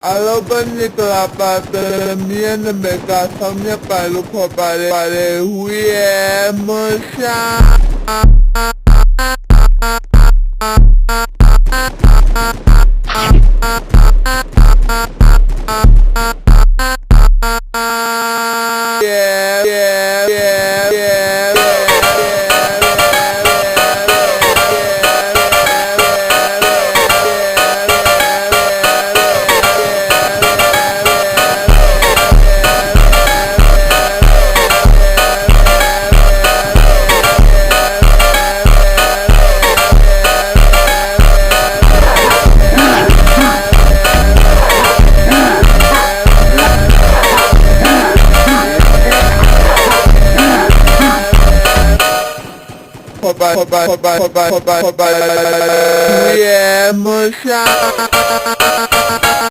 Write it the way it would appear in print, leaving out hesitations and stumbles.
Albanitla Patamian Mega Samya Paluko Pare, we are Musha. Bye.